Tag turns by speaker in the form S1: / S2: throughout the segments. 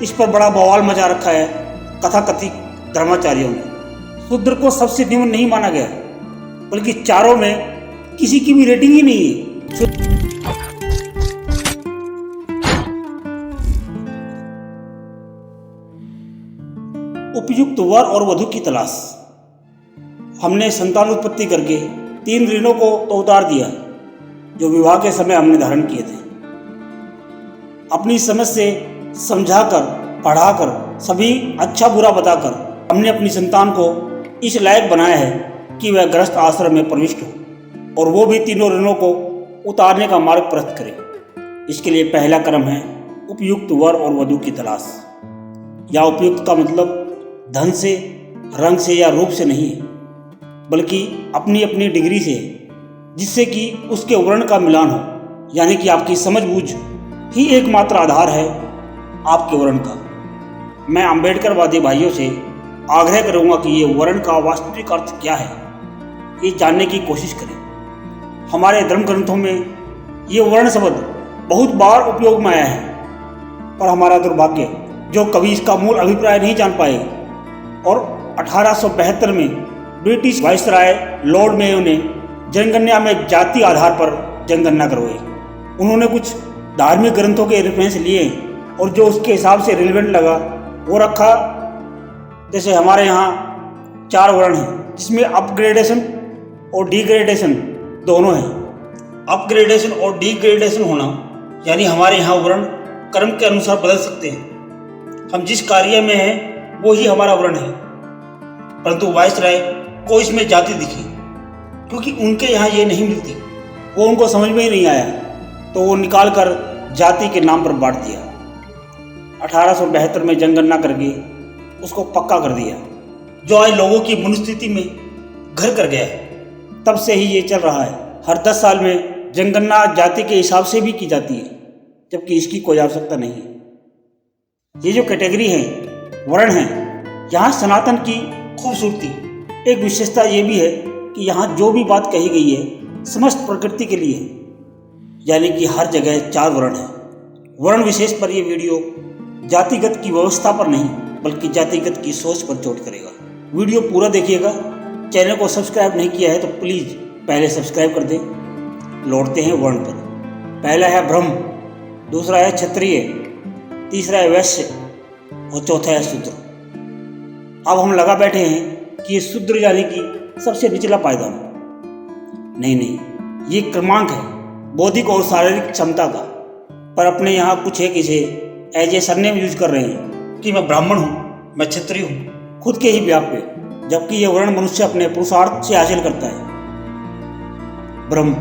S1: इस पर बड़ा बवाल मचा रखा है कथाकथित धर्माचार्यों ने। शूद्र को सबसे निम्न नहीं माना गया, बल्कि चारों में किसी की भी रेटिंग ही नहीं है। उपयुक्त वर और वधु की तलाश। हमने संतान उत्पत्ति करके 3 ऋणों को तो उतार दिया जो विवाह के समय हमने धारण किए थे। अपनी समझ से समझाकर, पढ़ाकर, सभी अच्छा बुरा बताकर हमने अपनी संतान को इस लायक बनाया है कि वह गृहस्थ आश्रम में प्रविष्ट हो, और वो भी 3 ऋणों को उतारने का मार्ग प्रशस्त करे। इसके लिए पहला क्रम है उपयुक्त वर और वधु की तलाश। या उपयुक्त का मतलब धन से, रंग से या रूप से नहीं है, बल्कि अपनी अपनी डिग्री से है, जिससे कि उसके वर्ण का मिलान हो। यानी कि आपकी समझबूझ ही एकमात्र आधार है आपके वर्ण का। मैं अम्बेडकरवादी भाइयों से आग्रह करूंगा कि ये वर्ण का वास्तविक अर्थ क्या है, ये जानने की कोशिश करें। हमारे धर्म ग्रंथों में ये वर्ण शब्द बहुत बार उपयोग में आया है, पर हमारा दुर्भाग्य जो कभी इसका मूल अभिप्राय नहीं जान पाए, और 1872 में ब्रिटिश वाइसराय लॉर्ड मेयो ने जनगणना में जाति आधार पर जनगणना करवाई। उन्होंने कुछ धार्मिक ग्रंथों के रेफरेंस लिए और जो उसके हिसाब से रिलेवेंट लगा वो रखा। जैसे हमारे यहाँ 4 वर्ण हैं, जिसमें अपग्रेडेशन और डिग्रेडेशन दोनों हैं। अपग्रेडेशन और डिग्रेडेशन होना यानी हमारे यहाँ वर्ण कर्म के अनुसार बदल सकते हैं। हम जिस कार्य में हैं वो ही हमारा वर्ण है, परंतु वाइसराय को इसमें जाति दिखी, क्योंकि उनके यहाँ ये नहीं मिलती। वो उनको समझ में ही नहीं आया, तो वो निकाल कर जाति के नाम पर बांट दिया। 1872 में जनगणना करके उसको पक्का कर दिया, जो आज लोगों की मनोस्थिति में घर कर गया है। तब से ही ये चल रहा है। हर 10 साल में जनगणना जाति के हिसाब से भी की जाती है, जबकि इसकी कोई आवश्यकता नहीं है। ये जो कैटेगरी है, वर्ण है, यहाँ सनातन की खूबसूरती, एक विशेषता ये भी है कि यहाँ जो भी बात कही गई है समस्त प्रकृति के लिए, यानी कि हर जगह 4 वर्ण है। वर्ण विशेष पर यह वीडियो जातिगत की व्यवस्था पर नहीं, बल्कि जातिगत की सोच पर चोट करेगा। वीडियो पूरा देखिएगा। चैनल को सब्सक्राइब नहीं किया है तो प्लीज़ पहले सब्सक्राइब कर दें। लौटते हैं वर्ण पर। पहला है ब्रह्म, दूसरा है क्षत्रिय, तीसरा है वैश्य और चौथा है शूद्र। अब हम लगा बैठे हैं कि ये शूद्र यानी कि सबसे निचला पायदान। नहीं, ये क्रमांक है बौद्धिक और शारीरिक क्षमता का। पर अपने यहाँ कुछ एक इसे एज ए सरनेम यूज कर रहे हैं कि मैं ब्राह्मण हूँ, मैं क्षत्रिय हूँ, खुद के ही व्याप पे, जबकि यह वर्ण मनुष्य अपने पुरुषार्थ से हासिल करता है। ब्रह्म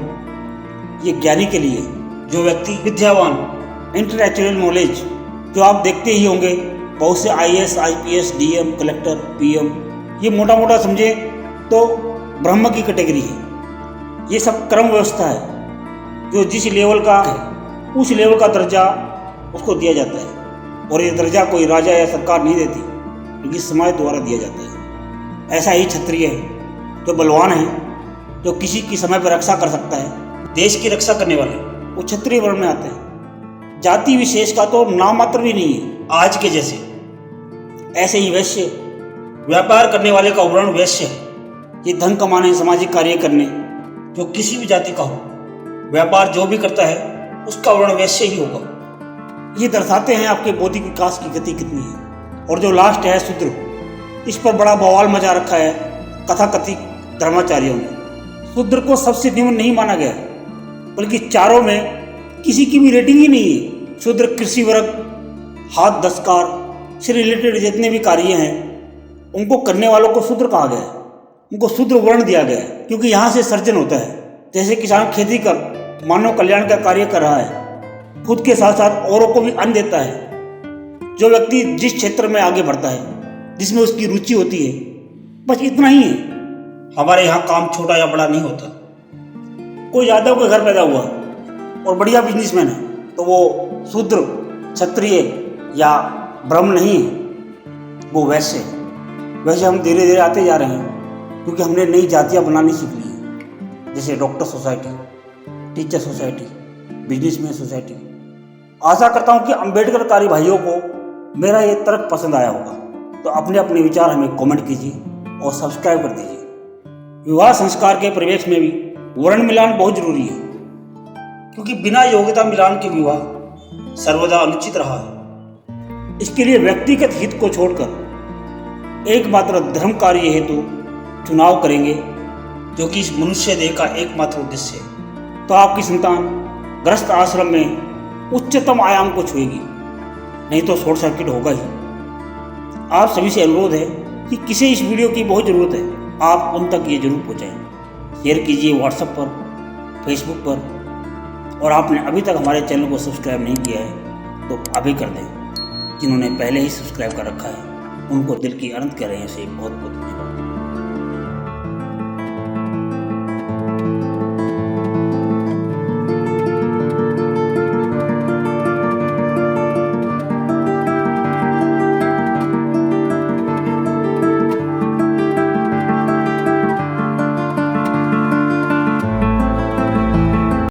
S1: ये ज्ञानी के लिए, जो व्यक्ति विद्यावान, इंटेलेक्चुअल नॉलेज, जो आप देखते ही होंगे बहुत से IAS, IPS, DM, collector, PM, ये मोटा मोटा समझे तो ब्रह्म की कैटेगरी है। ये सब क्रम व्यवस्था है, जो जिस लेवल का है उस लेवल का दर्जा उसको दिया जाता है, और ये दर्जा कोई राजा या सरकार नहीं देती, क्योंकि समाज द्वारा दिया जाता है। ऐसा ही क्षत्रिय है, जो बलवान है, जो किसी की समय पर रक्षा कर सकता है, देश की रक्षा करने वाले, वो क्षत्रिय वर्ण में आते हैं। जाति विशेष का तो नाम मात्र भी नहीं है आज के जैसे। ऐसे ही वैश्य, व्यापार करने वाले का वर्ण वैश्य है। ये धन कमाने, सामाजिक कार्य करने, जो किसी भी जाति का हो, व्यापार जो भी करता है उसका वर्ण वैश्य ही होगा। ये दर्शाते हैं आपके बौद्धिक विकास की गति कितनी है। और जो लास्ट है शूद्र, इस पर बड़ा बवाल मचा रखा है कथाकथित धर्माचार्यों ने। शूद्र को सबसे निम्न नहीं माना गया, बल्कि चारों में किसी की भी रेटिंग ही नहीं है। शूद्र कृषि वर्ग, हाथ दस्तकार से रिलेटेड जितने भी कार्य हैं उनको करने वालों को शूद्र कहा गया है। उनको शूद्र वर्ण दिया गया है, क्योंकि यहाँ से सर्जन होता है। जैसे किसान खेती कर मानव कल्याण का कार्य कर रहा है, खुद के साथ साथ औरों को भी अन्न देता है। जो व्यक्ति जिस क्षेत्र में आगे बढ़ता है, जिसमें उसकी रुचि होती है, बस इतना ही है। हमारे यहाँ काम छोटा या बड़ा नहीं होता। कोई यादव के घर पैदा हुआ और बढ़िया बिजनेसमैन है, तो वो शूद्र, क्षत्रिय या ब्रह्म नहीं है, वो वैश्य है। वैसे हम धीरे धीरे आते जा रहे हैं, क्योंकि हमने नई जातियाँ बनानी सीख ली हैं, जैसे doctor society, teacher society, businessman society. आशा करता हूँ कि अम्बेडकरकारी भाइयों को मेरा ये तर्क पसंद आया होगा तो अपने अपने विचार हमें कमेंट कीजिए और सब्सक्राइब कर दीजिए। विवाह संस्कार के परिवेश में भी वर्ण मिलान बहुत जरूरी है, क्योंकि बिना योग्यता मिलान के विवाह सर्वदा अनुचित रहा है। इसके लिए व्यक्तिगत हित को छोड़कर एकमात्र धर्म कार्य हेतु चुनाव करेंगे, जो कि इस मनुष्य देह का एकमात्र उद्देश्य है, तो आपकी संतान ग्रस्त आश्रम में उच्चतम आयाम को छुएगी, नहीं तो शॉर्ट सर्किट होगा ही। आप सभी से अनुरोध है कि किसे इस वीडियो की बहुत ज़रूरत है, आप उन तक ये जरूर पहुँचाएं। शेयर कीजिए व्हाट्सएप पर, फेसबुक पर, और आपने अभी तक हमारे चैनल को सब्सक्राइब नहीं किया है तो अभी कर दें। जिन्होंने पहले ही सब्सक्राइब कर रखा है उनको दिल की अनंत कह रहे हैं से बहुत बहुत धन्यवाद।